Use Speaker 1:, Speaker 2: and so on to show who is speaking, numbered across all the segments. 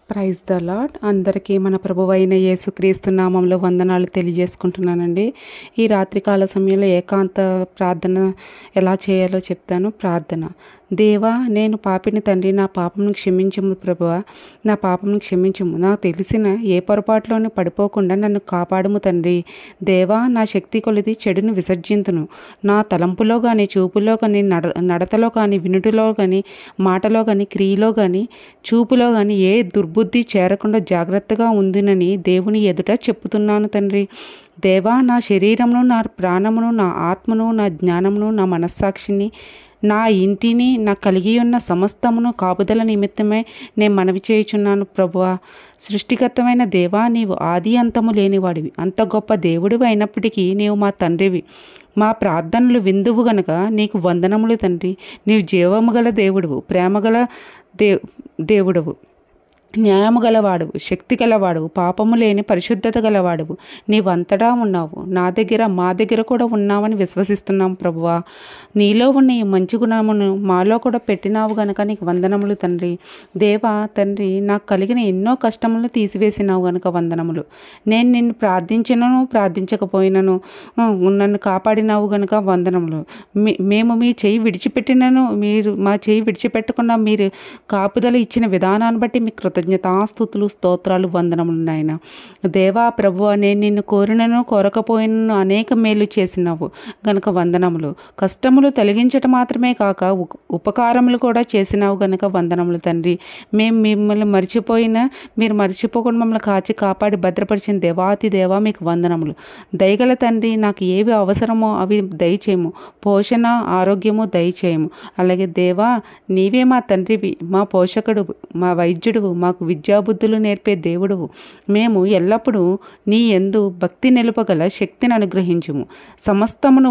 Speaker 1: Praise the lord. అందరికీ మన ప్రభువైన యేసుక్రీస్తు నామంలో వందనాలు తెలియజేసుకుంటున్నానండి. ఈ రాత్రికాల సమయంలో ఏకాంత ప్రార్థన ఎలా చేయాలో చెప్తాను. ప్రార్థన. దేవా, నేను పాపిని తండ్రి, నా పాపమును క్షమించుము ప్రభువా, నా పాపమును క్షమించుము. నాకు తెలిసిన ఏ పొరపాటులోని పడిపోకుండా నన్ను కాపాడుము తండ్రి. దేవా, నా శక్తి కొలిది చెడును విసర్జింతును. నా తలంపులో కానీ, చూపులో కానీ, నడతలో కానీ, వినుటిలో కానీ, మాటలో కానీ, క్రియలో కానీ, చూపులో కానీ ఏ దుర్బుద్ధి చేరకుండా జాగ్రత్తగా ఉందినని దేవుని ఎదుట చెప్పుతున్నాను తండ్రి. దేవా, నా శరీరమును, నా ప్రాణమును, నా ఆత్మను, నా జ్ఞానమును, నా మనస్సాక్షిని, నా ఇంటిని, నా కలిగి ఉన్న సమస్తమును కాపుదల నిమిత్తమే నేను మనవి చేయుచున్నాను ప్రభువా. సృష్టికర్తమైన దేవా, నీవు ఆది అంతము లేనివాడివి. అంత గొప్ప దేవుడివి అయినప్పటికీ నీవు మా తండ్రివి. మా ప్రార్థనలు విందువు గనుక నీకు వందనములు తండ్రి. నీవు జీవము గల దేవుడువు, ప్రేమగల దేవుడవు, న్యాయము గలవాడువు, శక్తి గలవాడువు, పాపము లేని పరిశుద్ధత గలవాడువు. నీవంతటా ఉన్నావు. నా దగ్గర, మా దగ్గర కూడా ఉన్నావని విశ్వసిస్తున్నాం ప్రభువా. నీలో ఉన్న ఈ మంచి గుణమును మాలో కూడా పెట్టినావు గనక నీకు వందనములు తండ్రి. దేవా తండ్రి, నాకు కలిగిన ఎన్నో కష్టములను తీసివేసినావు గనక వందనములు. నేను నిన్ను ప్రార్థించినను ప్రార్థించకపోయినను నన్ను కాపాడినావు గనక వందనములు. మేము మీ చెయ్యి విడిచిపెట్టినను మీరు మా చెయ్యి విడిచిపెట్టకుండా మీరు కాపుదల ఇచ్చిన విధానాన్ని బట్టి మీ కృతజ్ఞతాస్తుతులు, స్తోత్రాలు, వందనములు నాయన. దేవా ప్రభువా, నేను నిన్ను కోరినను కోరకపోయినను అనేక మేలు చేసినావు గనక వందనములు. కష్టములు తొలగించటం మాత్రమే కాక ఉపకారములు కూడా చేసినావు గనక వందనములు తండ్రి. మేము మిమ్మల్ని మర్చిపోయినా మీరు మర్చిపోకుండా మమ్మల్ని కాచి కాపాడి భద్రపరిచిన దేవాతి దేవా మీకు వందనములు. దయగల తండ్రి, నాకు ఏవి అవసరమో అవి దయచేయము. పోషణ, ఆరోగ్యము దయచేయము. అలాగే దేవా, నీవే మా తండ్రివి, మా పోషకుడువు, మా వైద్యుడువు, మాకు విద్యాబుద్ధులు నేర్పే దేవుడువు. మేము ఎల్లప్పుడూ నీ యందు భక్తి నిలుపగల శక్తిని అనుగ్రహించుము. సమస్తమును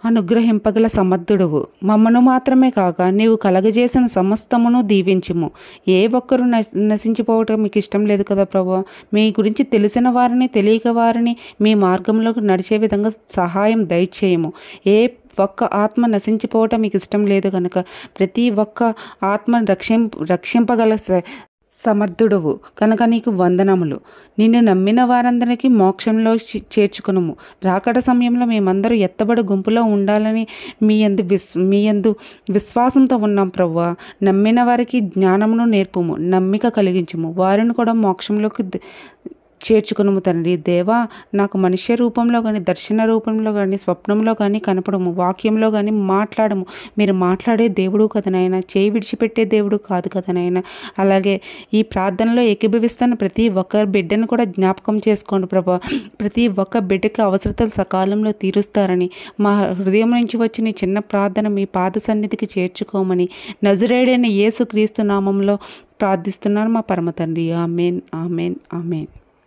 Speaker 1: అనుగ్రహింపగల సమర్థుడువు. మమ్మను మాత్రమే కాక నీవు కలగజేసిన సమస్తమును దీవించుము. ఏ ఒక్కరూ నశించిపోవటం మీకు ఇష్టం లేదు కదా ప్రభు. మీ గురించి తెలిసిన వారిని, తెలియక వారిని మీ మార్గంలోకి నడిచే విధంగా సహాయం దయచేయము. ఏ ఒక్క ఆత్మ నశించిపోవటం మీకు ఇష్టం లేదు కనుక ప్రతి ఒక్క ఆత్మను రక్షింపగల సమర్థుడువు కనుక నీకు వందనములు. నిన్ను నమ్మిన వారందరికీ మోక్షంలో చేర్చుకునుము. రాకడ సమయంలో మేమందరూ ఎత్తబడి గుంపులో ఉండాలని మీ యందు విశ్వాసంతో ఉన్నాం ప్రభువా. నమ్మిన వారికి జ్ఞానమును నేర్పుము, నమ్మిక కలిగించుము, వారిని కూడా మోక్షంలోకి చేర్చుకునుము తండ్రి. దేవా, నాకు మనుష్య రూపంలో కానీ, దర్శన రూపంలో కానీ, స్వప్నంలో కానీ కనపడము, వాక్యంలో కానీ మాట్లాడము. మీరు మాట్లాడే దేవుడు కదనైనా, చేయి విడిచిపెట్టే దేవుడు కాదు కదనైనా. అలాగే ఈ ప్రార్థనలో ఏకీభవిస్తున్న ప్రతి ఒక్క బిడ్డను కూడా జ్ఞాపకం చేసుకోండి ప్రభా. ప్రతి ఒక్క బిడ్డకి అవసరతలు సకాలంలో తీరుస్తారని, మా హృదయం నుంచి వచ్చిన చిన్న ప్రార్థన మీ పాద సన్నిధికి చేర్చుకోమని నజరేయుడైన యేసుక్రీస్తు నామంలో ప్రార్థిస్తున్నాను మా పరమ తండ్రి. Amen, amen, amen.